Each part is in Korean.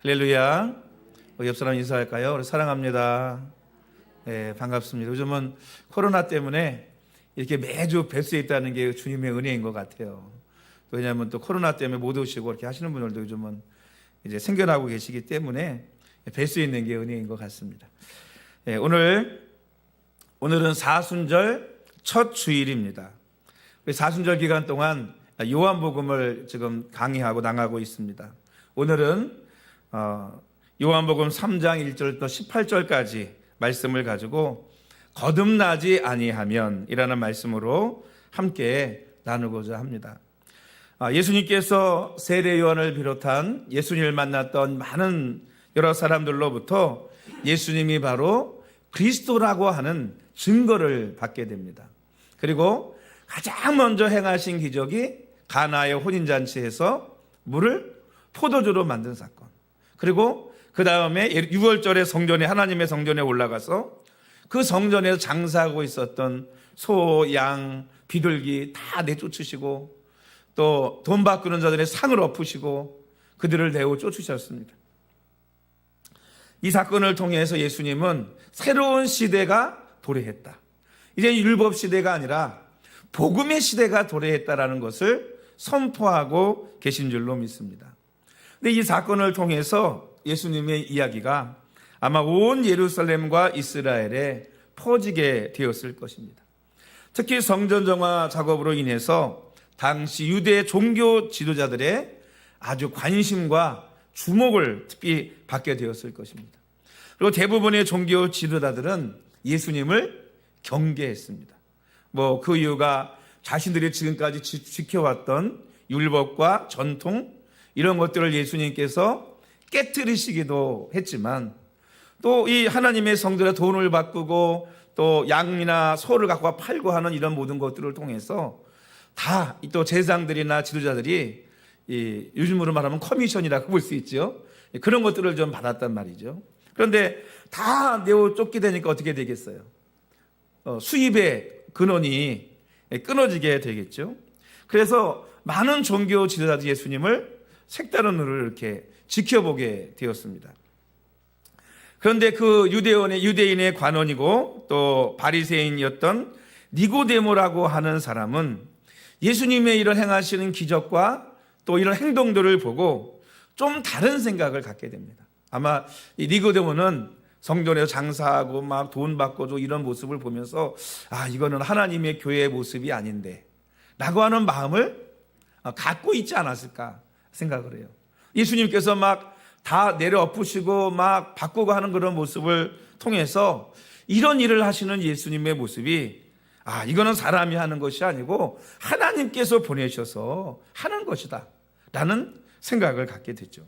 할렐루야. 옆 사람 인사할까요? 우리 사랑합니다. 네, 반갑습니다. 요즘은 코로나 때문에 이렇게 매주 뵐 수 있다는 게 주님의 은혜인 것 같아요. 왜냐하면 또 코로나 때문에 못 오시고 이렇게 하시는 분들도 요즘은 이제 생겨나고 계시기 때문에 뵐 수 있는 게 은혜인 것 같습니다. 네, 오늘은 사순절 첫 주일입니다. 사순절 기간 동안 요한복음을 지금 강의하고 나가고 있습니다. 오늘은 요한복음 3장 1절부터 18절까지 말씀을 가지고 거듭나지 아니하면 이라는 말씀으로 함께 나누고자 합니다. 예수님께서 세례 요한을 비롯한 예수님을 만났던 많은 여러 사람들로부터 예수님이 바로 그리스도라고 하는 증거를 받게 됩니다. 그리고 가장 먼저 행하신 기적이 가나의 혼인잔치에서 물을 포도주로 만든 사건. 그리고 그 다음에 6월절에 성전에, 하나님의 성전에 올라가서 그 성전에서 장사하고 있었던 소, 양, 비둘기 다 내쫓으시고 또 돈 바꾸는 자들의 상을 엎으시고 그들을 내어 쫓으셨습니다. 이 사건을 통해서 예수님은 새로운 시대가 도래했다. 이제 율법 시대가 아니라 복음의 시대가 도래했다라는 것을 선포하고 계신 줄로 믿습니다. 근데 이 사건을 통해서 예수님의 이야기가 아마 온 예루살렘과 이스라엘에 퍼지게 되었을 것입니다. 특히 성전 정화 작업으로 인해서 당시 유대 종교 지도자들의 아주 관심과 주목을 특히 받게 되었을 것입니다. 그리고 대부분의 종교 지도자들은 예수님을 경계했습니다. 그 이유가 자신들이 지금까지 지켜왔던 율법과 전통 이런 것들을 예수님께서 깨트리시기도 했지만 또 이 하나님의 성전에 돈을 바꾸고 또 양이나 소를 갖고 팔고 하는 이런 모든 것들을 통해서 다 또 제사장들이나 지도자들이 요즘으로 말하면 커미션이라고 볼 수 있죠. 그런 것들을 좀 받았단 말이죠. 그런데 다 내어 쫓게 되니까 어떻게 되겠어요? 수입의 근원이 끊어지게 되겠죠. 그래서 많은 종교 지도자들이 예수님을 색다른 눈으로 이렇게 지켜보게 되었습니다. 그런데 그 유대인의 관원이고 또 바리새인이었던 니고데모라고 하는 사람은 예수님의 이런 행하시는 기적과 또 이런 행동들을 보고 좀 다른 생각을 갖게 됩니다. 아마 이 니고데모는 성전에서 장사하고 막 돈 받고 이런 모습을 보면서 이거는 하나님의 교회의 모습이 아닌데 라고 하는 마음을 갖고 있지 않았을까 생각을 해요. 예수님께서 막 다 내려 엎으시고 막 바꾸고 하는 그런 모습을 통해서 이런 일을 하시는 예수님의 모습이 이거는 사람이 하는 것이 아니고 하나님께서 보내셔서 하는 것이다 라는 생각을 갖게 됐죠.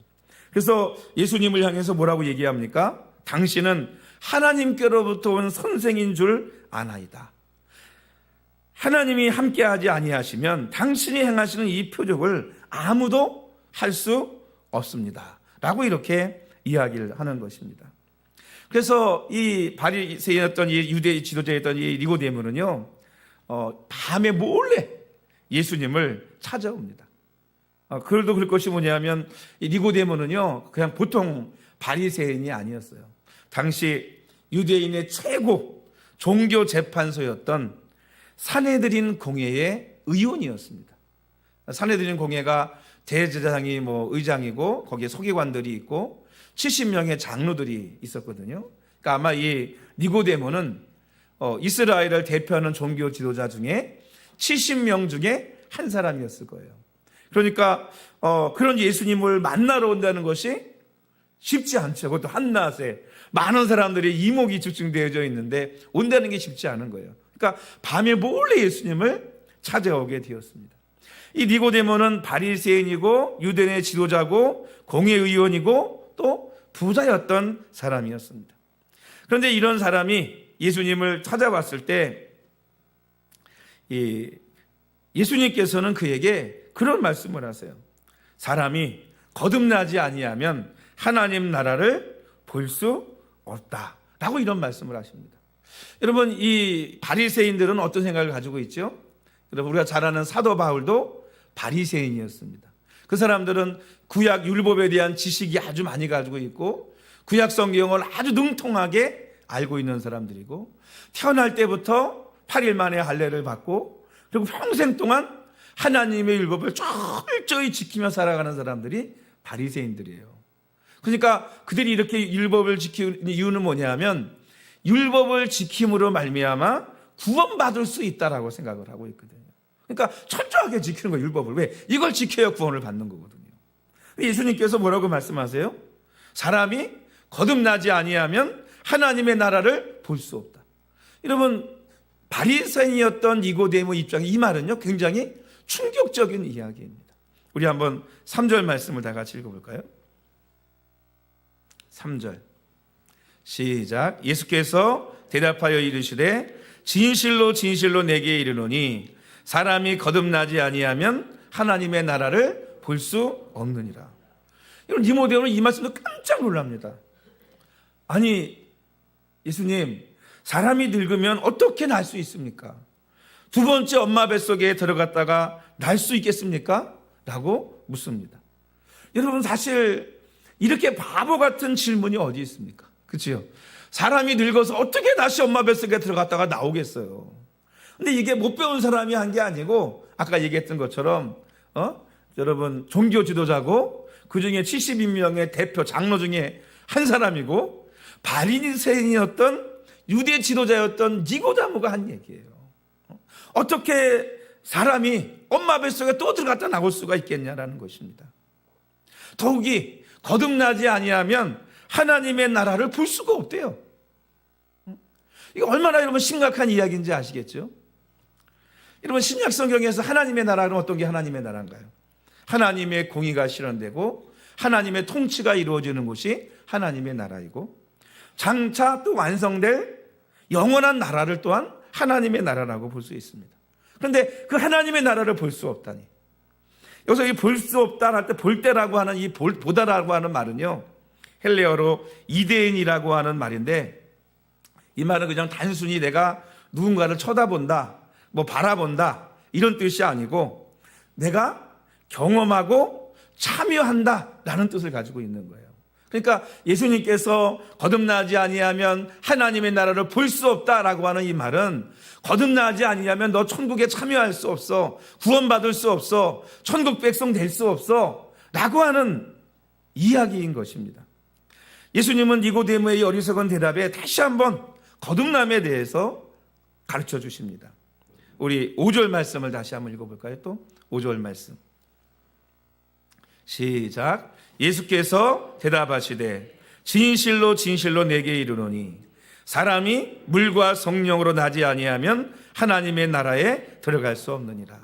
그래서 예수님을 향해서 뭐라고 얘기합니까? 당신은 하나님께로부터 온 선생인 줄 아나이다. 하나님이 함께하지 아니하시면 당신이 행하시는 이 표적을 아무도 할 수 없습니다 라고 이렇게 이야기를 하는 것입니다. 그래서 이 바리새인이었던 이 유대 지도자였던 이 니고데모는요, 밤에 몰래 예수님을 찾아옵니다. 그럴도 그럴 것이 뭐냐면 이 니고데모는요, 그냥 보통 바리새인이 아니었어요. 당시 유대인의 최고 종교 재판소였던 사내들인 공회의 의원이었습니다. 사내들인 공회가 대제사장이 의장이고 거기에 서기관들이 있고 70명의 장로들이 있었거든요. 그러니까 아마 이 니고데모는 이스라엘을 대표하는 종교 지도자 중에 70명 중에 한 사람이었을 거예요. 그러니까 그런 예수님을 만나러 온다는 것이 쉽지 않죠. 그것도 한낮에 많은 사람들이 이목이 집중되어져 있는데 온다는 게 쉽지 않은 거예요. 그러니까 밤에 몰래 예수님을 찾아오게 되었습니다. 이 니고데모는 바리새인이고 유대인의 지도자고 공회의원이고 또 부자였던 사람이었습니다. 그런데 이런 사람이 예수님을 찾아왔을 때 예수님께서는 그에게 그런 말씀을 하세요. 사람이 거듭나지 아니하면 하나님 나라를 볼 수 없다 라고 이런 말씀을 하십니다. 여러분, 이 바리새인들은 어떤 생각을 가지고 있죠? 여러분, 우리가 잘 아는 사도 바울도 바리새인이었습니다. 그 사람들은 구약 율법에 대한 지식이 아주 많이 가지고 있고 구약 성경을 아주 능통하게 알고 있는 사람들이고 태어날 때부터 8일 만에 할례를 받고 그리고 평생 동안 하나님의 율법을 철저히 지키며 살아가는 사람들이 바리새인들이에요. 그러니까 그들이 이렇게 율법을 지키는 이유는 뭐냐면 율법을 지킴으로 말미암아 구원받을 수 있다라고 생각을 하고 있거든요. 그러니까 철저하게 지키는 거예요, 율법을. 왜? 이걸 지켜야 구원을 받는 거거든요. 예수님께서 뭐라고 말씀하세요? 사람이 거듭나지 아니하면 하나님의 나라를 볼 수 없다. 여러분, 바리새인이었던 니고데모 입장에 이 말은요 굉장히 충격적인 이야기입니다. 우리 한번 3절 말씀을 다 같이 읽어볼까요? 3절 시작. 예수께서 대답하여 이르시되 진실로 진실로 내게 이르노니 사람이 거듭나지 아니하면 하나님의 나라를 볼 수 없느니라. 여러분, 니고데모는 이 말씀도 깜짝 놀랍니다. 아니 예수님, 사람이 늙으면 어떻게 날 수 있습니까? 두 번째 엄마 뱃속에 들어갔다가 날 수 있겠습니까? 라고 묻습니다. 여러분, 사실 이렇게 바보 같은 질문이 어디 있습니까? 그렇죠? 사람이 늙어서 어떻게 다시 엄마 뱃속에 들어갔다가 나오겠어요? 근데 이게 못 배운 사람이 한 게 아니고 아까 얘기했던 것처럼 여러분 종교 지도자고 그중에 70인명의 대표 장로 중에 한 사람이고 바리새인이었던 유대 지도자였던 니고데모가 한 얘기예요. 어떻게 사람이 엄마 뱃속에 또 들어갔다 나올 수가 있겠냐라는 것입니다. 더욱이 거듭나지 아니하면 하나님의 나라를 볼 수가 없대요. 이거 얼마나 여러분 심각한 이야기인지 아시겠죠? 여러분, 신약 성경에서 하나님의 나라는 어떤 게 하나님의 나라인가요? 하나님의 공의가 실현되고 하나님의 통치가 이루어지는 곳이 하나님의 나라이고 장차 또 완성될 영원한 나라를 또한 하나님의 나라라고 볼 수 있습니다. 그런데 그 하나님의 나라를 볼 수 없다니. 여기서 이 볼 수 없다 할 때 볼 때라고 하는 이 보다라고 하는 말은요, 헬레어로 이데인이라고 하는 말인데 이 말은 그냥 단순히 내가 누군가를 쳐다본다, 뭐 바라본다 이런 뜻이 아니고 내가 경험하고 참여한다라는 뜻을 가지고 있는 거예요. 그러니까 예수님께서 거듭나지 아니하면 하나님의 나라를 볼 수 없다라고 하는 이 말은 거듭나지 아니하면 너 천국에 참여할 수 없어, 구원받을 수 없어, 천국 백성 될 수 없어 라고 하는 이야기인 것입니다. 예수님은 니고데모의 어리석은 대답에 다시 한번 거듭남에 대해서 가르쳐 주십니다. 우리 5절 말씀을 다시 한번 읽어볼까요? 또 5절 말씀 시작. 예수께서 대답하시되 진실로 진실로 내게 이르노니 사람이 물과 성령으로 나지 아니하면 하나님의 나라에 들어갈 수 없느니라.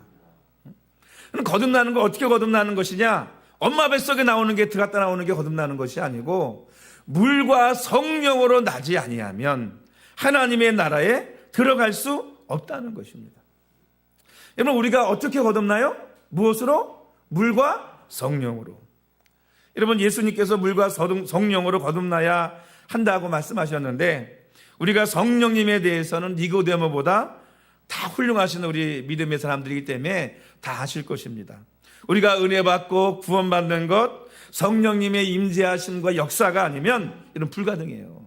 거듭나는 거 어떻게 거듭나는 것이냐? 엄마 뱃속에 나오는 게 들어갔다 나오는 게 거듭나는 것이 아니고 물과 성령으로 나지 아니하면 하나님의 나라에 들어갈 수 없다는 것입니다. 여러분, 우리가 어떻게 거듭나요? 무엇으로? 물과 성령으로. 여러분, 예수님께서 물과 성령으로 거듭나야 한다고 말씀하셨는데 우리가 성령님에 대해서는 니고데모보다 다 훌륭하신 우리 믿음의 사람들이기 때문에 다 아실 것입니다. 우리가 은혜 받고 구원받는 것, 성령님의 임재하심과 역사가 아니면 이런 불가능해요.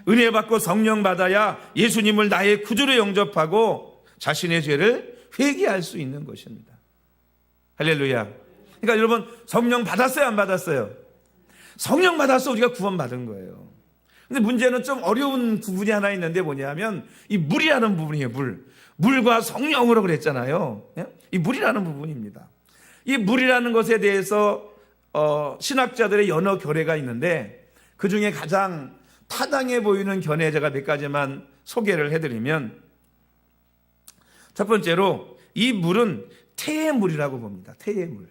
은혜 받고 성령 받아야 예수님을 나의 구주로 영접하고 자신의 죄를 회개할 수 있는 것입니다. 할렐루야. 그러니까 여러분, 성령 받았어요, 안 받았어요? 성령 받아서 우리가 구원받은 거예요. 근데 문제는 좀 어려운 부분이 하나 있는데 뭐냐면 이 물이라는 부분이에요. 물과 성령으로 그랬잖아요. 이 물이라는 부분입니다. 이 물이라는 것에 대해서 신학자들의 여러 견해가 있는데 그중에 가장 타당해 보이는 견해 제가 몇 가지만 소개를 해드리면, 첫 번째로 이 물은 태의 물이라고 봅니다. 태의 물.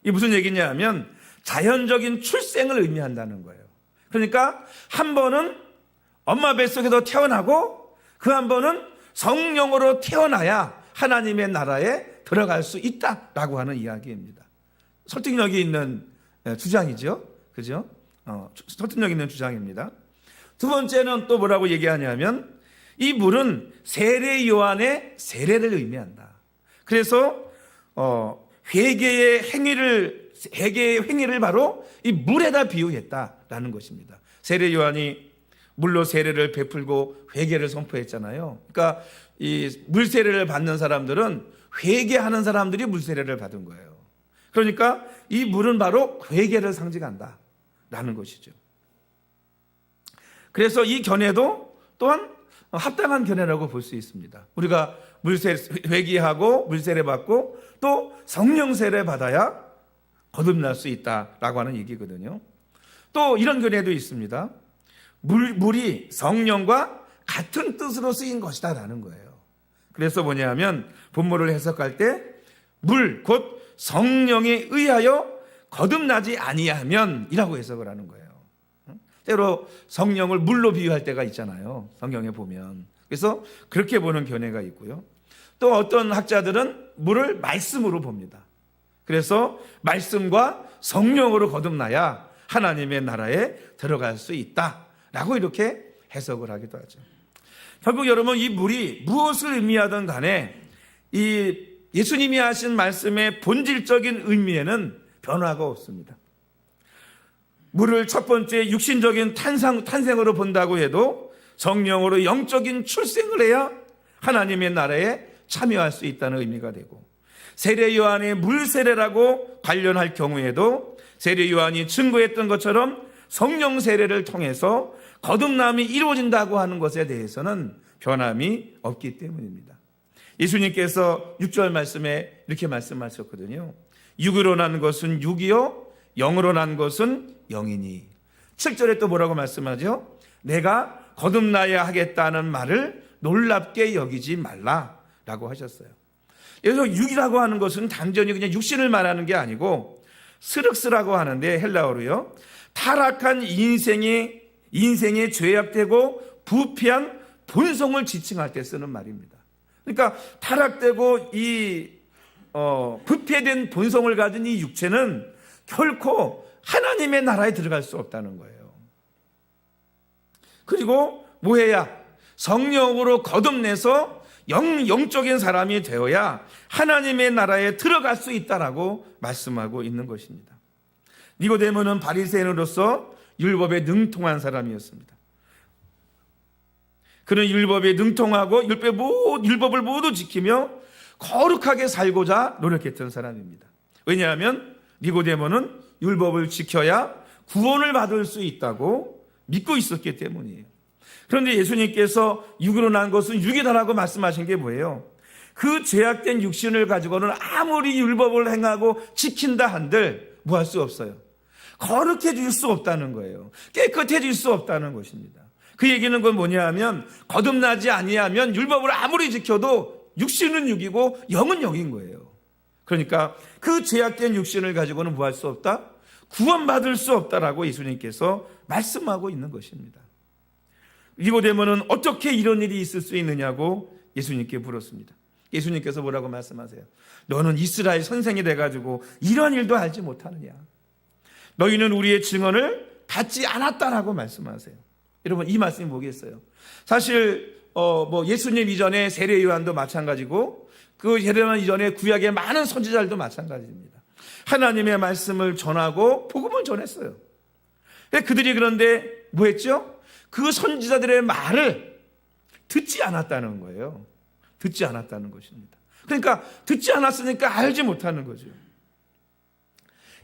이게 무슨 얘기냐 하면 자연적인 출생을 의미한다는 거예요. 그러니까 한 번은 엄마 뱃속에서 태어나고 그 한 번은 성령으로 태어나야 하나님의 나라에 들어갈 수 있다라고 하는 이야기입니다. 설득력이 있는 주장이죠. 그죠? 설득력 있는 주장입니다. 두 번째는 또 뭐라고 얘기하냐면 이 물은 세례 요한의 세례를 의미한다. 그래서 회개의 행위를 회개의 행위를 바로 이 물에다 비유했다라는 것입니다. 세례 요한이 물로 세례를 베풀고 회개를 선포했잖아요. 그러니까 이 물세례를 받는 사람들은 회개하는 사람들이 물세례를 받은 거예요. 그러니까 이 물은 바로 회개를 상징한다라는 것이죠. 그래서 이 견해도 또한 합당한 견해라고 볼 수 있습니다. 우리가 회개하고 물세례 받고 또 성령 세례 받아야 거듭날 수 있다라고 하는 얘기거든요. 또 이런 견해도 있습니다. 물이 성령과 같은 뜻으로 쓰인 것이다라는 거예요. 그래서 뭐냐면 본문을 해석할 때 물 곧 성령에 의하여 거듭나지 아니하면이라고 해석을 하는 거예요. 때로 성령을 물로 비유할 때가 있잖아요. 성경에 보면. 그래서 그렇게 보는 견해가 있고요. 또 어떤 학자들은 물을 말씀으로 봅니다. 그래서 말씀과 성령으로 거듭나야 하나님의 나라에 들어갈 수 있다라고 이렇게 해석을 하기도 하죠. 결국 여러분 이 물이 무엇을 의미하든 간에 이 예수님이 하신 말씀의 본질적인 의미에는 변화가 없습니다. 물을 첫 번째 육신적인 탄생으로 본다고 해도 성령으로 영적인 출생을 해야 하나님의 나라에 참여할 수 있다는 의미가 되고, 세례 요한의 물세례라고 관련할 경우에도 세례 요한이 증거했던 것처럼 성령 세례를 통해서 거듭남이 이루어진다고 하는 것에 대해서는 변함이 없기 때문입니다. 예수님께서 6절 말씀에 이렇게 말씀하셨거든요. 육으로 난 것은 육이요 영으로 난 것은 영이니. 7절에 또 뭐라고 말씀하죠? 내가 거듭나야 하겠다는 말을 놀랍게 여기지 말라라고 하셨어요. 그래서 육이라고 하는 것은 단전히 그냥 육신을 말하는 게 아니고 스륵스라고 하는데 헬라어로요, 타락한 인생에 죄악되고 부패한 본성을 지칭할 때 쓰는 말입니다. 그러니까 타락되고 부패된 본성을 가진 이 육체는 결코 하나님의 나라에 들어갈 수 없다는 거예요. 그리고 뭐 해야? 성령으로 거듭내서 영적인 사람이 되어야 하나님의 나라에 들어갈 수 있다라고 말씀하고 있는 것입니다. 니고데모는 바리새인으로서 율법에 능통한 사람이었습니다. 그는 율법에 능통하고 율법을 모두 지키며 거룩하게 살고자 노력했던 사람입니다. 왜냐하면 니고데모는 율법을 지켜야 구원을 받을 수 있다고 믿고 있었기 때문이에요. 그런데 예수님께서 육으로 난 것은 육이다라고 말씀하신 게 뭐예요? 그 죄악된 육신을 가지고는 아무리 율법을 행하고 지킨다 한들 뭐 할 수 없어요. 거룩해질 수 없다는 거예요. 깨끗해질 수 없다는 것입니다. 그 얘기는 건 뭐냐 하면 거듭나지 아니하면 율법을 아무리 지켜도 육신은 육이고 영은 영인 거예요. 그러니까 그 죄악된 육신을 가지고는 뭐 할 수 없다? 구원받을 수 없다라고 예수님께서 말씀하고 있는 것입니다. 니고데모는 어떻게 이런 일이 있을 수 있느냐고 예수님께 물었습니다. 예수님께서 뭐라고 말씀하세요? 너는 이스라엘 선생이 돼가지고 이런 일도 알지 못하느냐? 너희는 우리의 증언을 받지 않았다라고 말씀하세요. 여러분 이 말씀이 뭐겠어요? 사실 예수님 이전에 세례 요한도 마찬가지고 그 세례 요한 이전에 구약의 많은 선지자들도 마찬가지입니다. 하나님의 말씀을 전하고 복음을 전했어요. 그들이 그런데 뭐 했죠? 그 선지자들의 말을 듣지 않았다는 거예요. 듣지 않았다는 것입니다. 그러니까 듣지 않았으니까 알지 못하는 거죠.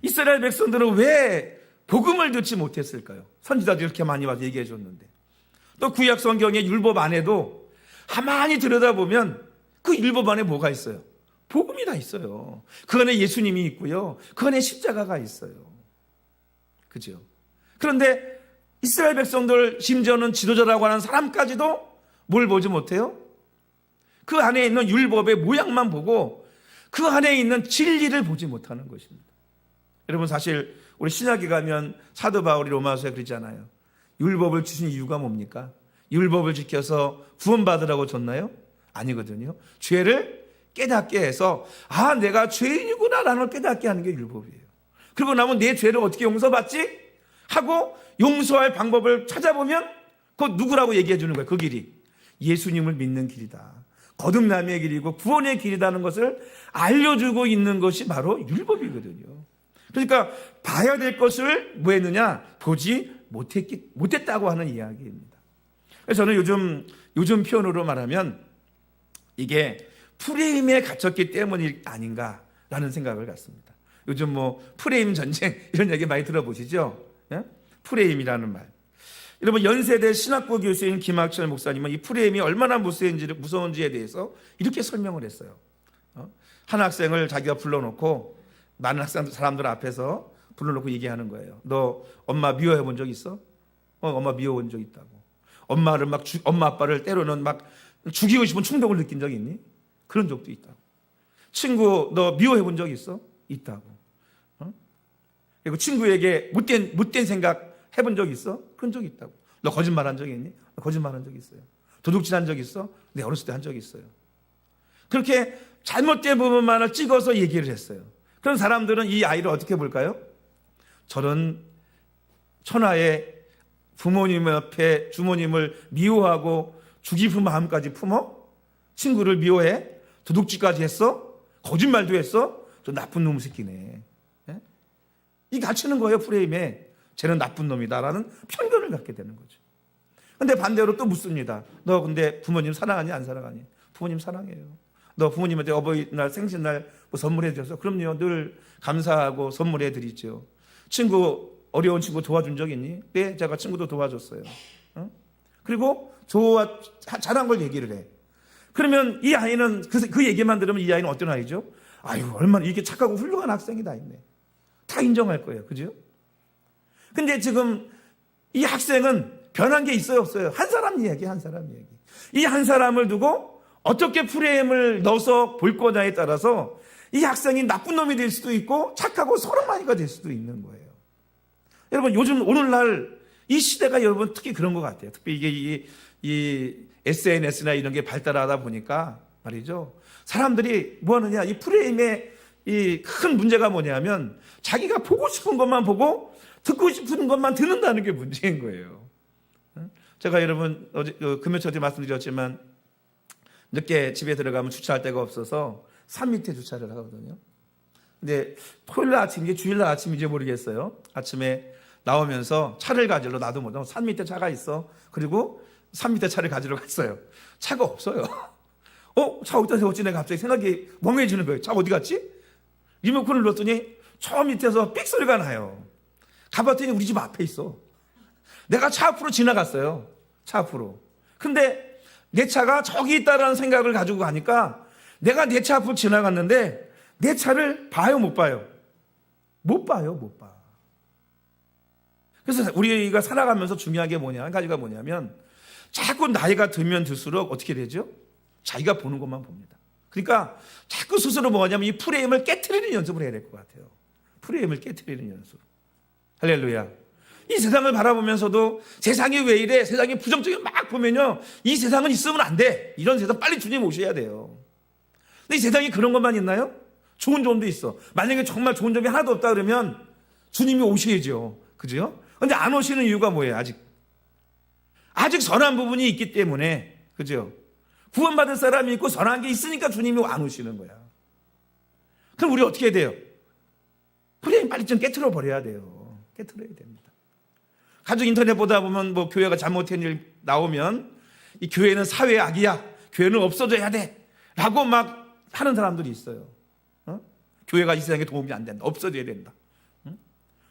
이스라엘 백성들은 왜 복음을 듣지 못했을까요? 선지자들이 이렇게 많이 와서 얘기해 줬는데. 또 구약 성경의 율법 안에도 가만히 들여다보면 그 율법 안에 뭐가 있어요? 복음이 다 있어요. 그 안에 예수님이 있고요. 그 안에 십자가가 있어요. 그죠? 그런데 이스라엘 백성들, 심지어는 지도자라고 하는 사람까지도 뭘 보지 못해요? 그 안에 있는 율법의 모양만 보고 그 안에 있는 진리를 보지 못하는 것입니다. 여러분 사실 우리 신약에 가면 사도 바울이 로마서에 그러잖아요. 율법을 주신 이유가 뭡니까? 율법을 지켜서 구원받으라고 줬나요? 아니거든요. 죄를 깨닫게 해서 내가 죄인이구나 라는 걸 깨닫게 하는 게 율법이에요. 그리고 나면 내 죄를 어떻게 용서받지? 하고 용서할 방법을 찾아보면 그거 누구라고 얘기해 주는 거예요. 그 길이 예수님을 믿는 길이다. 거듭남의 길이고 구원의 길이라는 것을 알려주고 있는 것이 바로 율법이거든요. 그러니까 봐야 될 것을 뭐 했느냐? 보지 못했다고 하는 이야기입니다. 그래서 저는 요즘 표현으로 말하면 이게 프레임에 갇혔기 때문이 아닌가라는 생각을 갖습니다. 요즘 뭐 프레임 전쟁 이런 얘기 많이 들어보시죠? 예? 프레임이라는 말. 여러분, 연세대 신학부 교수인 김학철 목사님은 이 프레임이 얼마나 무서운지에 대해서 이렇게 설명을 했어요. 한 학생을 자기가 불러놓고 많은 사람들 앞에서 불러놓고 얘기하는 거예요. 너 엄마 미워해 본 적 있어? 엄마 미워해 본 적 있다고. 엄마를 엄마 아빠를 때로는 막 죽이고 싶은 충동을 느낀 적 있니? 그런 적도 있다고. 친구 너 미워해 본 적 있어? 있다고. 그리고 친구에게 못된 생각 해본 적 있어? 그런 적 있다고. 너 거짓말한 적 있니? 거짓말한 적 있어요. 도둑질한 적 있어? 네, 어렸을 때 한 적 있어요. 그렇게 잘못된 부분만을 찍어서 얘기를 했어요. 그런 사람들은 이 아이를 어떻게 볼까요? 저런 천하의 부모님 앞에 주모님을 미워하고 죽이는 마음까지 품어? 친구를 미워해? 도둑질까지 했어? 거짓말도 했어? 저 나쁜 놈 새끼네. 예? 이 갇히는 거예요, 프레임에. 쟤는 나쁜 놈이다라는 편견을 갖게 되는 거죠. 근데 반대로 또 묻습니다. 너 근데 부모님 사랑하니 안 사랑하니? 부모님 사랑해요. 너 부모님한테 어버이날 생신날 뭐 선물해 줘서 그럼요, 늘 감사하고 선물해 드리죠. 친구 어려운 친구 도와준 적 있니? 네, 제가 친구도 도와줬어요. 그리고 잘한 걸 얘기를 해. 그러면 이 아이는 그 얘기만 들으면 이 아이는 어떤 아이죠? 아유, 얼마나 이렇게 착하고 훌륭한 학생이 다 있네. 다 인정할 거예요. 그죠? 근데 지금 이 학생은 변한 게 있어요, 없어요? 한 사람 얘기. 이 한 사람을 두고 어떻게 프레임을 넣어서 볼 거냐에 따라서 이 학생이 나쁜 놈이 될 수도 있고 착하고 소름마니가 될 수도 있는 거예요. 여러분, 요즘 오늘날 이 시대가 여러분 특히 그런 것 같아요. 특히 이게 이 SNS나 이런 게 발달하다 보니까 말이죠. 사람들이 뭐 하느냐, 이 프레임의 이 큰 문제가 뭐냐면 자기가 보고 싶은 것만 보고 듣고 싶은 것만 듣는다는 게 문제인 거예요. 제가 여러분 금요일 어제 말씀드렸지만 늦게 집에 들어가면 주차할 데가 없어서 산 밑에 주차를 하거든요. 근데 토요일날 아침인지 주일날 아침인지 모르겠어요. 아침에 나오면서 차를 가지러 나도 못하고 산 밑에 차가 있어. 그리고 산 밑에 차를 가지러 갔어요. 차가 없어요. 차 어디다 세웠지? 내가 갑자기 생각이 멍해지는 거예요. 차 어디 갔지? 리모컨을 넣었더니 저 밑에서 삑 소리가 나요. 가봤더니 우리 집 앞에 있어. 내가 차 앞으로 지나갔어요. 차 앞으로. 근데 내 차가 저기 있다라는 생각을 가지고 가니까 내가 내 차 앞으로 지나갔는데 내 차를 봐요, 못 봐요? 못 봐요, 못 봐. 그래서 우리가 살아가면서 중요한 게 한 가지가 뭐냐면 자꾸 나이가 들면 들수록 어떻게 되죠? 자기가 보는 것만 봅니다. 그러니까 자꾸 스스로 뭐냐면 이 프레임을 깨트리는 연습을 해야 될 것 같아요. 프레임을 깨트리는 연습. 할렐루야. 이 세상을 바라보면서도 세상이 왜 이래? 세상이 부정적인 막 보면요, 이 세상은 있으면 안 돼. 이런 세상 빨리 주님 오셔야 돼요. 근데 이 세상에 그런 것만 있나요? 좋은 점도 있어. 만약에 정말 좋은 점이 하나도 없다 그러면 주님이 오셔야죠. 그죠? 근데 안 오시는 이유가 뭐예요? 아직 선한 부분이 있기 때문에. 그죠? 구원받은 사람이 있고 선한 게 있으니까 주님이 안 오시는 거야. 그럼 우리 어떻게 해야 돼요? 프레임 빨리 좀 깨트려 버려야 돼요. 깨트려야 됩니다. 가족 인터넷 보다 보면 뭐 교회가 잘못한 일 나오면 이 교회는 사회의 악이야. 교회는 없어져야 돼. 라고 막 하는 사람들이 있어요. 교회가 이 세상에 도움이 안 된다. 없어져야 된다.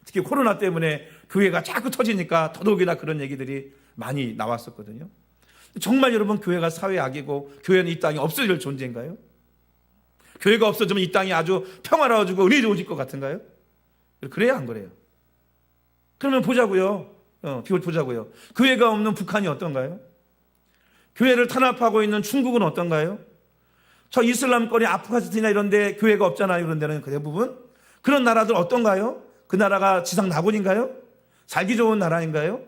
특히 코로나 때문에 교회가 자꾸 터지니까 더더욱이나 그런 얘기들이 많이 나왔었거든요. 정말 여러분, 교회가 사회의 악이고 교회는 이 땅에 없어질 존재인가요? 교회가 없어지면 이 땅이 아주 평화로워지고 은혜로워질 것 같은가요? 그래야 안 그래요? 그러면 보자고요. 보자고요. 교회가 없는 북한이 어떤가요? 교회를 탄압하고 있는 중국은 어떤가요? 저 이슬람권의 아프가니스탄이나 이런 데 교회가 없잖아요. 그런 데는 대부분. 그런 나라들 어떤가요? 그 나라가 지상 낙원인가요? 살기 좋은 나라인가요?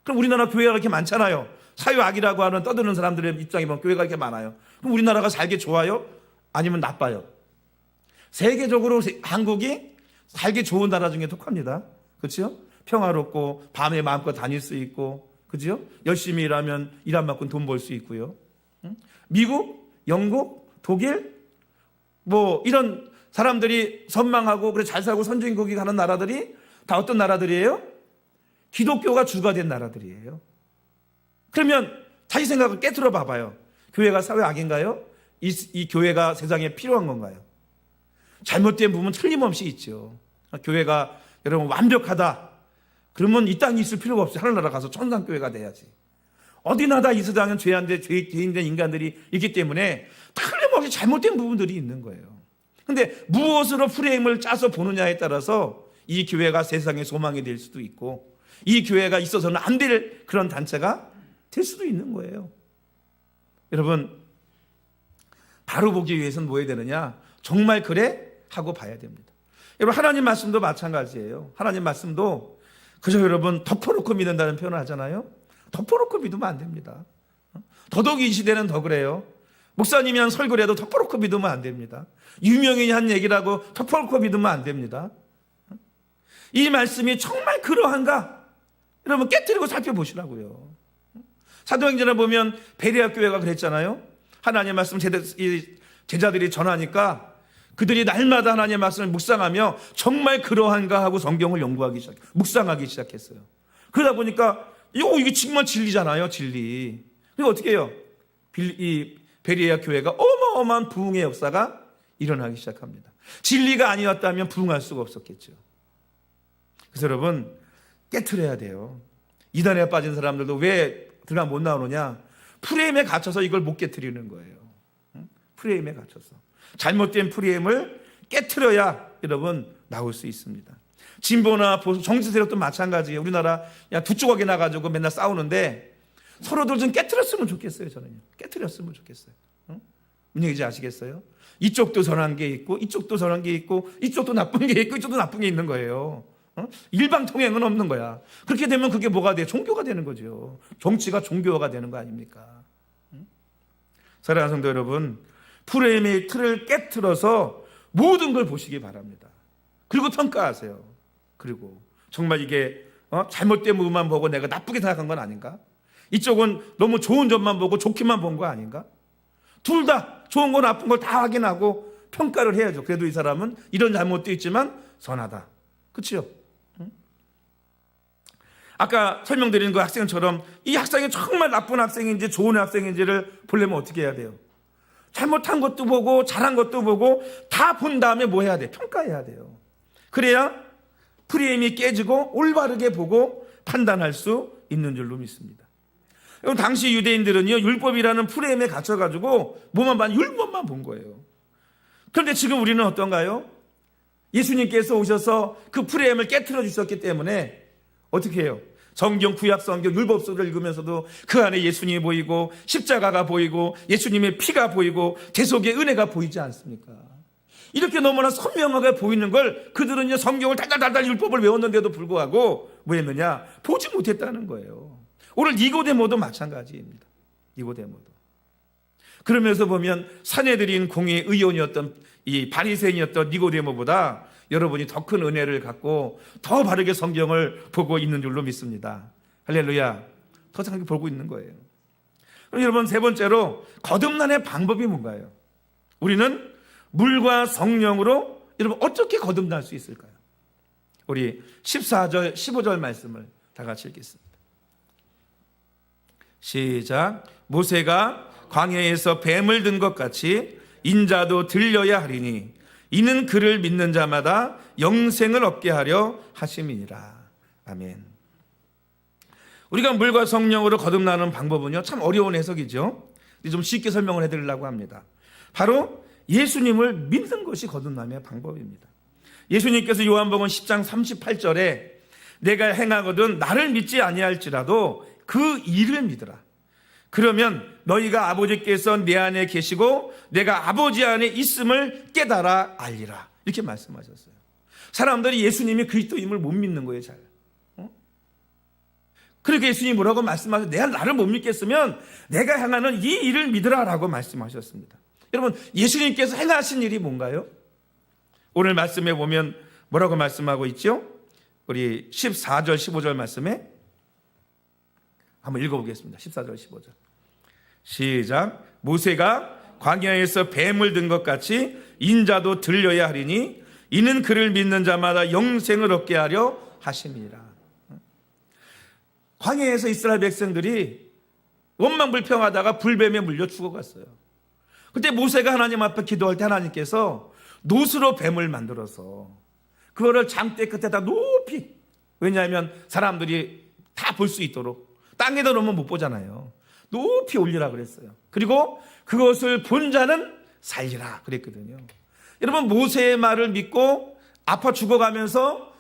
그럼 우리나라 교회가 이렇게 많잖아요. 사회악이라고 하는 떠드는 사람들의 입장에 보면 교회가 이렇게 많아요. 그럼 우리나라가 살기 좋아요? 아니면 나빠요? 세계적으로 한국이 살기 좋은 나라 중에 속합니다. 그렇죠? 평화롭고 밤에 마음껏 다닐 수 있고, 그죠? 열심히 일하면 일한 만큼 돈 벌 수 있고요. 미국, 영국, 독일, 뭐 이런 사람들이 선망하고 그래 잘 살고 선진국이 가는 나라들이 다 어떤 나라들이에요? 기독교가 주가 된 나라들이에요. 그러면 다시 생각을 깨트려 봐봐요. 교회가 사회 악인가요? 이 교회가 세상에 필요한 건가요? 잘못된 부분은 틀림없이 있죠. 교회가 여러분 완벽하다 그러면 이 땅에 있을 필요가 없어요. 하늘나라 가서 천상교회가 돼야지. 어디나 다 이 세상은 죄인된 인간들이 있기 때문에 틀림없이 잘못된 부분들이 있는 거예요. 근데 무엇으로 프레임을 짜서 보느냐에 따라서 이 교회가 세상의 소망이 될 수도 있고 이 교회가 있어서는 안 될 그런 단체가 될 수도 있는 거예요. 여러분, 바로 보기 위해서는 뭐 해야 되느냐? 정말 그래? 하고 봐야 됩니다. 여러분, 하나님 말씀도 마찬가지예요. 하나님 말씀도 그저 여러분 덮어놓고 믿는다는 표현을 하잖아요. 덮어놓고 믿으면 안 됩니다. 더더욱이 이 시대는 더 그래요. 목사님이 한 설교라도 덮어놓고 믿으면 안 됩니다. 유명인이 한 얘기라고 덮어놓고 믿으면 안 됩니다. 이 말씀이 정말 그러한가? 여러분 깨뜨리고 살펴보시라고요. 사도행전에 보면 베레아 교회가 그랬잖아요. 하나님의 말씀 제자들이 전하니까 그들이 날마다 하나님의 말씀을 묵상하며 정말 그러한가 하고 성경을 묵상하기 시작했어요. 그러다 보니까 이게 정말 진리잖아요. 진리. 그리고 어떻게 해요? 이 베레아 교회가 어마어마한 부흥의 역사가 일어나기 시작합니다. 진리가 아니었다면 부흥할 수가 없었겠죠. 그래서 여러분 깨트려야 돼요. 이단에 빠진 사람들도 왜 들어가 못 나오느냐? 프레임에 갇혀서 이걸 못 깨트리는 거예요. 프레임에 갇혀서. 잘못된 프레임을 깨트려야 여러분 나올 수 있습니다. 진보나 보수, 정치 세력도 마찬가지예요. 우리나라 두 조각이 나가지고 맨날 싸우는데 서로들 좀 깨트렸으면 좋겠어요. 저는요. 깨트렸으면 좋겠어요. 무슨 얘기인지 아시겠어요? 이쪽도 선한 게 있고 이쪽도 선한 게 있고 이쪽도 나쁜 게 있고 이쪽도 나쁜 게 있는 거예요. 일방통행은 없는 거야. 그렇게 되면 그게 뭐가 돼? 종교가 되는 거죠. 정치가 종교가 되는 거 아닙니까? 사랑하는 성도 여러분, 프레임의 틀을 깨트려서 모든 걸 보시기 바랍니다. 그리고 평가하세요. 그리고 정말 이게 잘못된 부분만 보고 내가 나쁘게 생각한 건 아닌가? 이쪽은 너무 좋은 점만 보고 좋게만 본 거 아닌가? 둘 다 좋은 거 나쁜 걸 다 확인하고 평가를 해야죠. 그래도 이 사람은 이런 잘못도 있지만 선하다. 그렇죠? 아까 설명드린 그 학생처럼 이 학생이 정말 나쁜 학생인지 좋은 학생인지를 보려면 어떻게 해야 돼요? 잘못한 것도 보고 잘한 것도 보고 다 본 다음에 뭐 해야 돼? 평가해야 돼요. 그래야 프레임이 깨지고 올바르게 보고 판단할 수 있는 줄로 믿습니다. 당시 유대인들은요 율법이라는 프레임에 갇혀가지고 뭐만 봐? 율법만 본 거예요. 그런데 지금 우리는 어떤가요? 예수님께서 오셔서 그 프레임을 깨트려 주셨기 때문에 어떻게 해요? 성경, 구약 성경, 율법서를 읽으면서도 그 안에 예수님이 보이고 십자가가 보이고 예수님의 피가 보이고 대속의 은혜가 보이지 않습니까? 이렇게 너무나 선명하게 보이는 걸 그들은요 성경을 달달달달 율법을 외웠는데도 불구하고 뭐 했느냐? 보지 못했다는 거예요. 오늘 니고데모도 마찬가지입니다. 니고데모도. 그러면서 보면 사내들인 공의 의원이었던 이 바리새인이었던 니고데모보다 여러분이 더 큰 은혜를 갖고 더 바르게 성경을 보고 있는 줄로 믿습니다. 할렐루야. 더 잘 보고 있는 거예요. 그럼 여러분 세 번째로 거듭남의 방법이 뭔가요? 우리는 물과 성령으로 여러분 어떻게 거듭날 수 있을까요? 우리 14절 15절 말씀을 다 같이 읽겠습니다. 시작. 모세가 광야에서 뱀을 든 것 같이 인자도 들려야 하리니 이는 그를 믿는 자마다 영생을 얻게 하려 하심이니라. 아멘. 우리가 물과 성령으로 거듭나는 방법은요 참 어려운 해석이죠. 좀 쉽게 설명을 해드리려고 합니다. 바로 예수님을 믿는 것이 거듭남의 방법입니다. 예수님께서 요한복음 10장 38절에 내가 행하거든 나를 믿지 아니할지라도 그 일을 믿으라. 그러면 너희가 아버지께서 내 안에 계시고 내가 아버지 안에 있음을 깨달아 알리라. 이렇게 말씀하셨어요. 사람들이 예수님이 그리스도임을 못 믿는 거예요. 잘. 그렇게 예수님이 뭐라고 말씀하셔서 내가 나를 못 믿겠으면 내가 행하는 이 일을 믿으라 라고 말씀하셨습니다. 여러분 예수님께서 행하신 일이 뭔가요? 오늘 말씀에 보면 뭐라고 말씀하고 있죠? 우리 14절 15절 말씀에 한번 읽어보겠습니다. 14절 15절 시작. 모세가 광야에서 뱀을 든 것 같이 인자도 들려야 하리니 이는 그를 믿는 자마다 영생을 얻게 하려 하심이라. 광야에서 이스라엘 백성들이 원망불평하다가 불뱀에 물려 죽어갔어요. 그때 모세가 하나님 앞에 기도할 때 하나님께서 노스로 뱀을 만들어서 그거를 장대 끝에다 높이, 왜냐하면 사람들이 다 볼 수 있도록, 땅에다 놓으면 못 보잖아요. 높이 올리라 그랬어요. 그리고 그것을 본 자는 살리라 그랬거든요. 여러분, 모세의 말을 믿고 아파 죽어가면서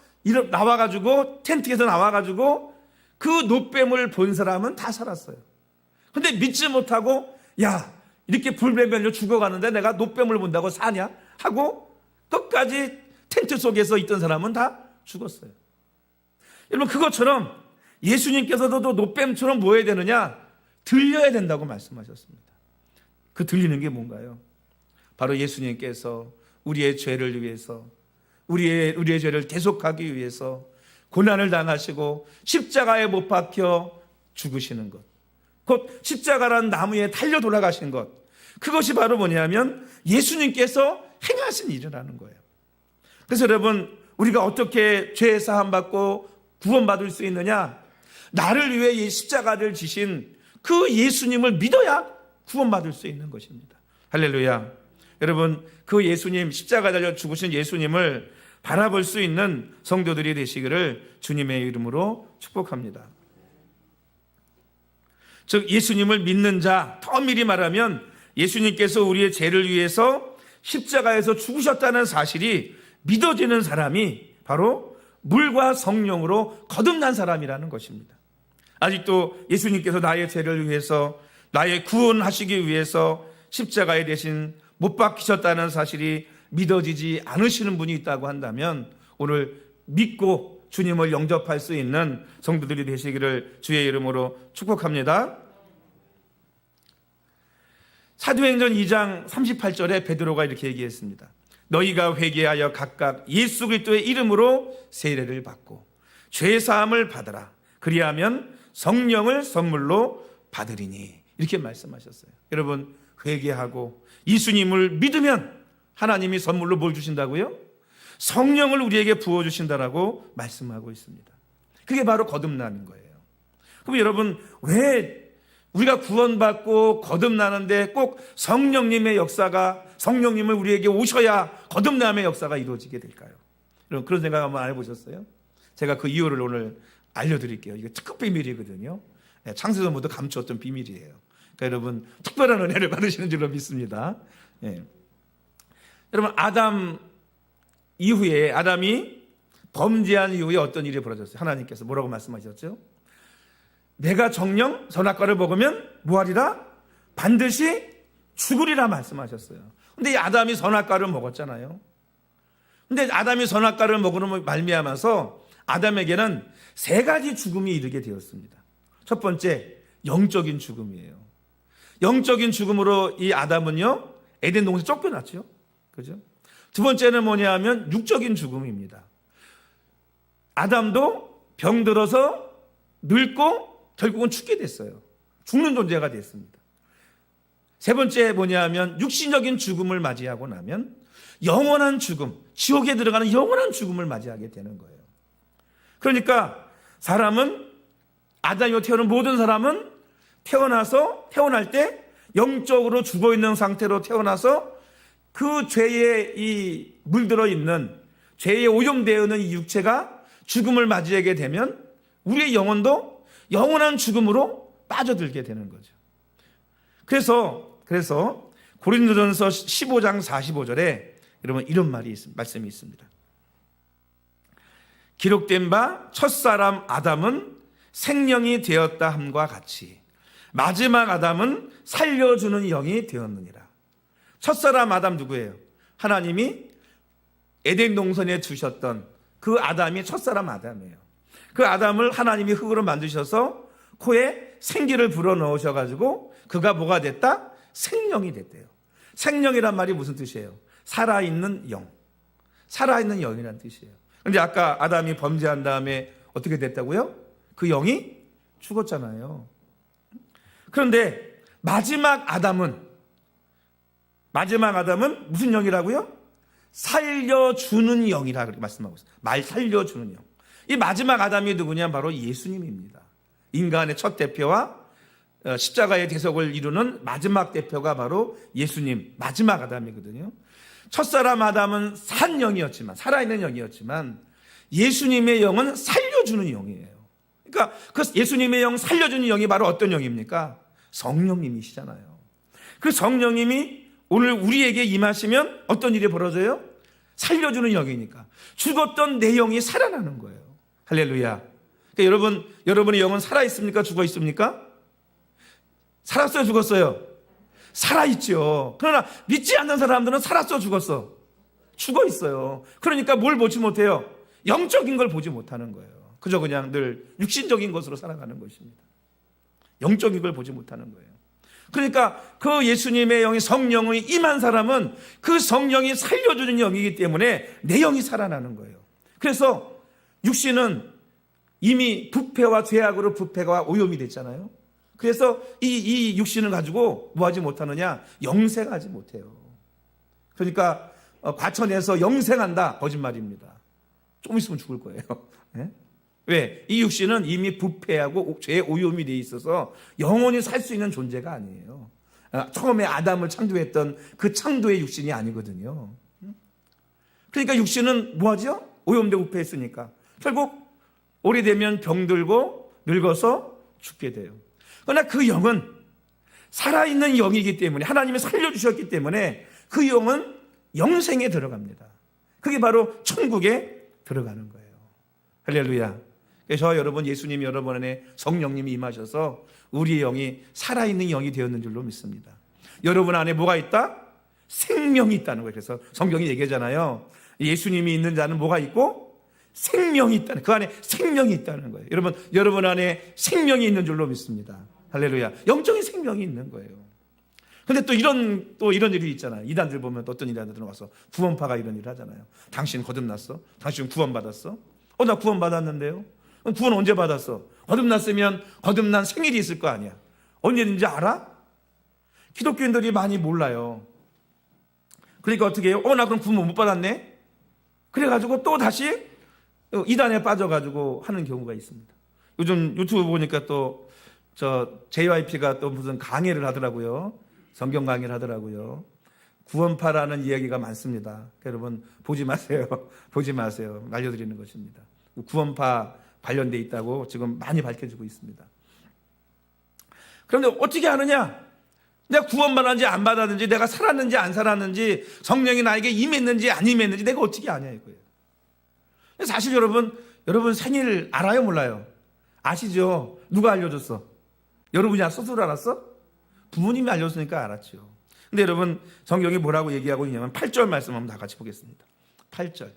나와가지고 텐트에서 나와가지고 그 노뱀을 본 사람은 다 살았어요. 근데 믿지 못하고, 야, 이렇게 불뱀 걸려 죽어가는데 내가 노뱀을 본다고 사냐? 하고 끝까지 텐트 속에서 있던 사람은 다 죽었어요. 여러분, 그것처럼 예수님께서도 노뱀처럼 뭐 해야 되느냐? 들려야 된다고 말씀하셨습니다. 그 들리는 게 뭔가요? 바로 예수님께서 우리의 죄를 위해서, 우리의 죄를 대속하기 위해서 고난을 당하시고 십자가에 못 박혀 죽으시는 것, 곧 십자가라는 나무에 달려 돌아가신 것, 그것이 바로 뭐냐면 예수님께서 행하신 일이라는 거예요. 그래서 여러분, 우리가 어떻게 죄 사함 받고 구원받을 수 있느냐? 나를 위해 이 십자가를 지신 그 예수님을 믿어야 구원받을 수 있는 것입니다. 할렐루야. 여러분, 그 예수님, 십자가 달려 죽으신 예수님을 바라볼 수 있는 성도들이 되시기를 주님의 이름으로 축복합니다. 즉, 예수님을 믿는 자, 더 미리 말하면 예수님께서 우리의 죄를 위해서 십자가에서 죽으셨다는 사실이 믿어지는 사람이 바로 물과 성령으로 거듭난 사람이라는 것입니다. 아직도 예수님께서 나의 죄를 위해서, 나의 구원하시기 위해서 십자가에 대신 못 박히셨다는 사실이 믿어지지 않으시는 분이 있다고 한다면 오늘 믿고 주님을 영접할 수 있는 성도들이 되시기를 주의 이름으로 축복합니다. 사도행전 2장 38절에 베드로가 이렇게 얘기했습니다. 너희가 회개하여 각각 예수 그리스도의 이름으로 세례를 받고 죄 사함을 받으라. 그리하면 성령을 선물로 받으리니. 이렇게 말씀하셨어요. 여러분, 회개하고 예수님을 믿으면 하나님이 선물로 뭘 주신다고요? 성령을 우리에게 부어주신다라고 말씀하고 있습니다. 그게 바로 거듭나는 거예요. 그럼 여러분, 왜 우리가 구원받고 거듭나는데 꼭 성령님의 역사가, 성령님을 우리에게 오셔야 거듭남의 역사가 이루어지게 될까요? 여러분, 그런 생각 한번 안 해보셨어요? 제가 그 이유를 오늘 알려드릴게요. 이게 특급 비밀이거든요. 창세전부터 감추었던 비밀이에요. 그러니까 여러분, 특별한 은혜를 받으시는 줄로 믿습니다. 예. 여러분, 아담 이후에, 아담이 범죄한 이후에 어떤 일이 벌어졌어요? 하나님께서 뭐라고 말씀하셨죠? 내가 정령 선악과를 먹으면 뭐하리라? 반드시 죽으리라 말씀하셨어요. 근데 이 아담이 선악과를 먹었잖아요. 근데 아담이 선악과를 먹으면 말미암아서 아담에게는 세 가지 죽음이 이르게 되었습니다. 첫 번째, 영적인 죽음이에요. 영적인 죽음으로 이 아담은요, 에덴 동산에 쫓겨났죠. 그죠? 두 번째는 뭐냐 하면 육적인 죽음입니다. 아담도 병들어서 늙고 결국은 죽게 됐어요. 죽는 존재가 됐습니다. 세 번째 뭐냐 하면 육신적인 죽음을 맞이하고 나면 영원한 죽음, 지옥에 들어가는 영원한 죽음을 맞이하게 되는 거예요. 그러니까 사람은, 아담이로 태어난 모든 사람은 태어날 때 영적으로 죽어있는 상태로 태어나서 그 죄에 이 물들어 있는, 죄에 오염되어 있는 이 육체가 죽음을 맞이하게 되면 우리의 영혼도 영원한 죽음으로 빠져들게 되는 거죠. 그래서 고린도전서 15장 45절에 여러분 이런 말씀이 있습니다. 기록된 바 첫사람 아담은 생명이 되었다 함과 같이 마지막 아담은 살려주는 영이 되었느니라. 첫사람 아담 누구예요? 하나님이 에덴 동산에 두셨던 그 아담이 첫사람 아담이에요. 그 아담을 하나님이 흙으로 만드셔서 코에 생기를 불어넣으셔가지고 그가 뭐가 됐다? 생명이 됐대요. 생명이란 말이 무슨 뜻이에요? 살아있는 영. 살아있는 영이란 뜻이에요. 그런데 아까 아담이 범죄한 다음에 어떻게 됐다고요? 그 영이 죽었잖아요. 그런데 마지막 아담은 마지막 아담은 무슨 영이라고요? 살려주는 영이라 그렇게 말씀하고 있어요. 말 살려주는 영. 이 마지막 아담이 누구냐? 바로 예수님입니다. 인간의 첫 대표와 십자가의 대속을 이루는 마지막 대표가 바로 예수님, 마지막 아담이거든요. 첫사람 아담은 산 영이었지만, 살아있는 영이었지만 예수님의 영은 살려주는 영이에요. 그러니까 그 예수님의 영, 살려주는 영이 바로 어떤 영입니까? 성령님이시잖아요. 그 성령님이 오늘 우리에게 임하시면 어떤 일이 벌어져요? 살려주는 영이니까 죽었던 내 영이 살아나는 거예요. 할렐루야. 그러니까 여러분의 영은 살아있습니까? 죽어있습니까? 살았어요? 죽었어요? 살아있죠. 그러나 믿지 않는 사람들은 살았어? 죽었어? 죽어있어요. 그러니까 뭘 보지 못해요? 영적인 걸 보지 못하는 거예요. 그저 그냥 늘 육신적인 것으로 살아가는 것입니다. 영적인 걸 보지 못하는 거예요. 그러니까 그 예수님의 영이 성령이 임한 사람은 그 성령이 살려주는 영이기 때문에 내 영이 살아나는 거예요. 그래서 육신은 이미 부패와 죄악으로 부패가 오염이 됐잖아요. 그래서 이 육신을 가지고 뭐 하지 못하느냐? 영생하지 못해요. 그러니까 과천에서 영생한다, 거짓말입니다. 좀 있으면 죽을 거예요. 네? 왜? 이 육신은 이미 부패하고 죄 오염이 돼 있어서 영원히 살 수 있는 존재가 아니에요. 처음에 아담을 창조했던 그 창조의 육신이 아니거든요. 그러니까 육신은 뭐하죠? 오염되고 부패했으니까 결국 오래되면 병들고 늙어서 죽게 돼요. 그러나 그 영은 살아있는 영이기 때문에, 하나님이 살려주셨기 때문에 그 영은 영생에 들어갑니다. 그게 바로 천국에 들어가는 거예요. 할렐루야. 그래서 여러분, 예수님이 여러분 안에 성령님이 임하셔서 우리의 영이 살아있는 영이 되었는 줄로 믿습니다. 여러분 안에 뭐가 있다? 생명이 있다는 거예요. 그래서 성경이 얘기하잖아요. 예수님이 있는 자는 뭐가 있고? 생명이 있다는, 그 안에 생명이 있다는 거예요. 여러분 안에 생명이 있는 줄로 믿습니다. 할렐루야. 영적인 생명이 있는 거예요. 근데 또 이런 일이 있잖아요. 이단들 보면 또 어떤 이단들 와서 구원파가 이런 일을 하잖아요. 당신 거듭났어? 당신 구원받았어? 나 구원받았는데요? 구원 언제 받았어? 거듭났으면 거듭난 생일이 있을 거 아니야. 언제든지 알아? 기독교인들이 많이 몰라요. 그러니까 어떻게 해요? 나 그럼 구원 못 받았네? 그래가지고 또 다시 이단에 빠져가지고 하는 경우가 있습니다. 요즘 유튜브 보니까 또 JYP가 또 무슨 강의를 하더라고요. 성경 강의를 하더라고요. 구원파라는 이야기가 많습니다. 여러분 보지 마세요. 보지 마세요. 알려드리는 것입니다. 구원파 관련돼 있다고 지금 많이 밝혀지고 있습니다. 그런데 어떻게 하느냐? 내가 구원받았는지 안 받았는지, 내가 살았는지 안 살았는지, 성령이 나에게 임했는지 안 임했는지 내가 어떻게 아냐 이거예요. 사실 여러분 생일 알아요, 몰라요? 아시죠? 누가 알려줬어? 여러분이 스스로 알았어? 부모님이 알려줬으니까 알았죠. 근데 여러분 성경이 뭐라고 얘기하고 있냐면 8절 말씀 한번 다 같이 보겠습니다. 8절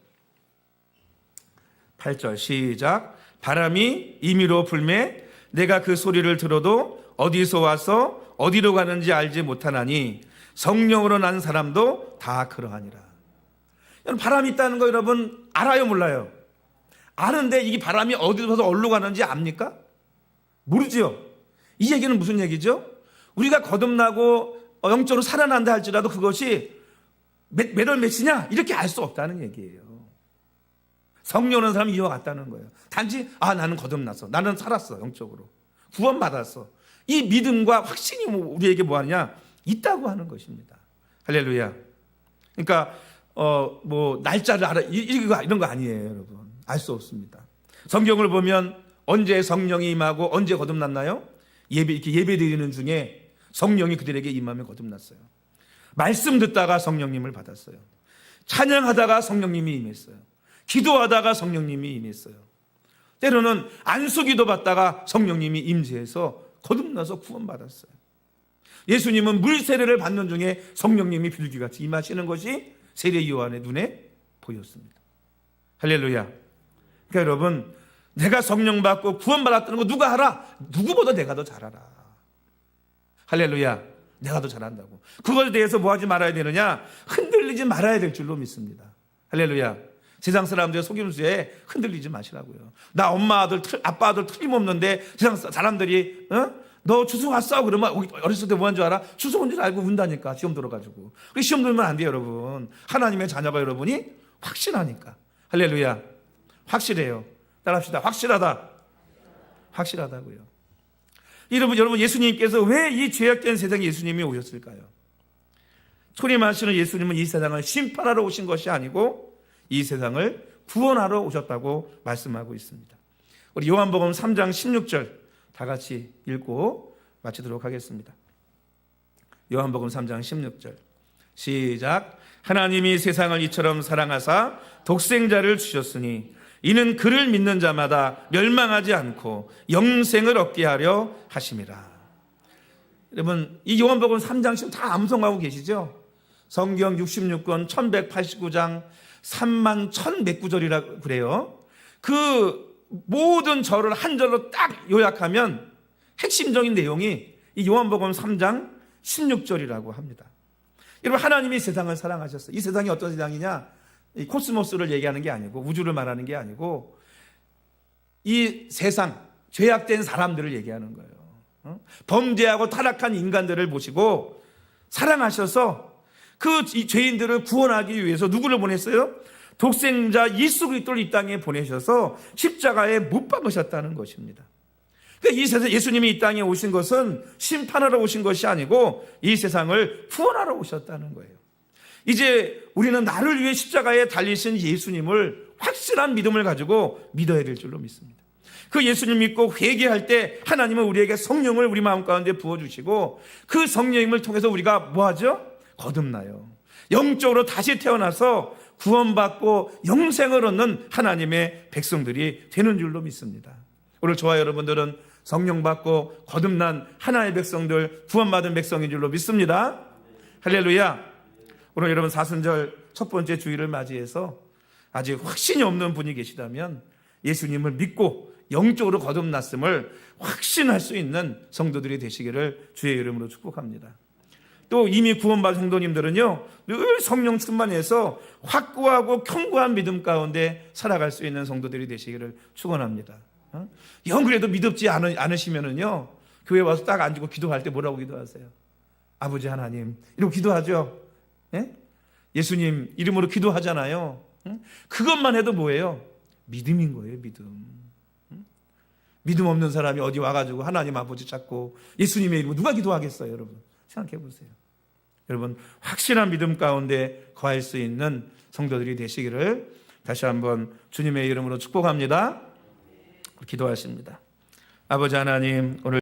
시작. 바람이 임의로 불매 내가 그 소리를 들어도 어디서 와서 어디로 가는지 알지 못하나니 성령으로 난 사람도 다 그러하니라. 여러분 바람이 있다는 거 여러분 알아요, 몰라요? 아는데 이게 바람이 어디서 와서 어디로 가는지 압니까? 모르지요. 이 얘기는 무슨 얘기죠? 우리가 거듭나고 영적으로 살아난다 할지라도 그것이 몇 월 몇이냐 이렇게 알 수 없다는 얘기예요. 성령은 사람이 이와 같다는 거예요. 단지 나는 거듭났어, 나는 살았어, 영적으로 구원받았어, 이 믿음과 확신이 우리에게 뭐하냐? 있다고 하는 것입니다. 할렐루야. 그러니까 날짜를 알아 이런 거 아니에요, 여러분. 알 수 없습니다. 성경을 보면 언제 성령이 임하고 언제 거듭났나요? 예배드리는 중에 성령이 그들에게 임하며 거듭났어요. 말씀 듣다가 성령님을 받았어요. 찬양하다가 성령님이 임했어요. 기도하다가 성령님이 임했어요. 때로는 안수기도 받다가 성령님이 임재해서 거듭나서 구원받았어요. 예수님은 물 세례를 받는 중에 성령님이 비둘기같이 임하시는 것이 세례 요한의 눈에 보였습니다. 할렐루야. 그러니까 여러분, 내가 성령 받고 구원받았다는 거 누가 알아? 누구보다 내가 더 잘 알아. 할렐루야. 내가 더 잘한다고. 그것에 대해서 뭐 하지 말아야 되느냐? 흔들리지 말아야 될 줄로 믿습니다. 할렐루야. 세상 사람들의 속임수에 흔들리지 마시라고요. 나 엄마 아들, 아빠 아들 틀림없는데 세상 사람들이 너 주소 왔어? 그러면 어렸을 때 뭐 한 줄 알아? 주소 온 줄 알고 운다니까. 시험 들어가지고. 시험 들면 안 돼요, 여러분. 하나님의 자녀가 여러분이 확신하니까. 할렐루야. 확실해요. 따라합시다. 확실하다. 확실하다고요. 여러분 예수님께서 왜 이 죄악된 세상에 예수님이 오셨을까요? 소리마시는 예수님은 이 세상을 심판하러 오신 것이 아니고 이 세상을 구원하러 오셨다고 말씀하고 있습니다. 우리 요한복음 3장 16절 다 같이 읽고 마치도록 하겠습니다. 요한복음 3장 16절 시작. 하나님이 세상을 이처럼 사랑하사 독생자를 주셨으니 이는 그를 믿는 자마다 멸망하지 않고 영생을 얻게 하려 하심이라. 여러분 이 요한복음 3장 10절 다 암송하고 계시죠? 성경 66권 1189장 3만1,100 구절이라고 그래요. 그 모든 절을 한 절로 딱 요약하면 핵심적인 내용이 이 요한복음 3장 16절이라고 합니다. 여러분 하나님이 세상을 사랑하셨어요. 이 세상이 어떤 세상이냐? 이 코스모스를 얘기하는 게 아니고 우주를 말하는 게 아니고 이 세상 죄악된 사람들을 얘기하는 거예요. 범죄하고 타락한 인간들을 보시고 사랑하셔서 그 이 죄인들을 구원하기 위해서 누구를 보냈어요? 독생자 예수 그리스도를 이 땅에 보내셔서 십자가에 못 박으셨다는 것입니다. 그러니까 이 세상 예수님이 이 땅에 오신 것은 심판하러 오신 것이 아니고 이 세상을 구원하러 오셨다는 거예요. 이제 우리는 나를 위해 십자가에 달리신 예수님을 확실한 믿음을 가지고 믿어야 될 줄로 믿습니다. 그 예수님 믿고 회개할 때 하나님은 우리에게 성령을 우리 마음 가운데 부어주시고 그 성령님을 통해서 우리가 뭐하죠? 거듭나요. 영적으로 다시 태어나서 구원받고 영생을 얻는 하나님의 백성들이 되는 줄로 믿습니다. 오늘 저와 여러분들은 성령 받고 거듭난 하나님의 백성들, 구원받은 백성인 줄로 믿습니다. 할렐루야. 오늘 여러분 사순절 첫 번째 주일을 맞이해서 아직 확신이 없는 분이 계시다면 예수님을 믿고 영적으로 거듭났음을 확신할 수 있는 성도들이 되시기를 주의 이름으로 축복합니다. 또 이미 구원받은 성도님들은요 늘 성령 충만해서 확고하고 견고한 믿음 가운데 살아갈 수 있는 성도들이 되시기를 축원합니다. 영 그래도 믿음지 않으시면은요 교회 와서 딱 앉고 기도할 때 뭐라고 기도하세요? 아버지 하나님 이러고 기도하죠. 예? 예수님 이름으로 기도하잖아요. 그것만 해도 뭐예요? 믿음인 거예요. 믿음 없는 사람이 어디 와가지고 하나님 아버지 찾고 예수님의 이름으로 누가 기도하겠어요? 여러분 생각해 보세요. 여러분 확실한 믿음 가운데 거할 수 있는 성도들이 되시기를 다시 한번 주님의 이름으로 축복합니다. 기도하십니다. 아버지 하나님 오늘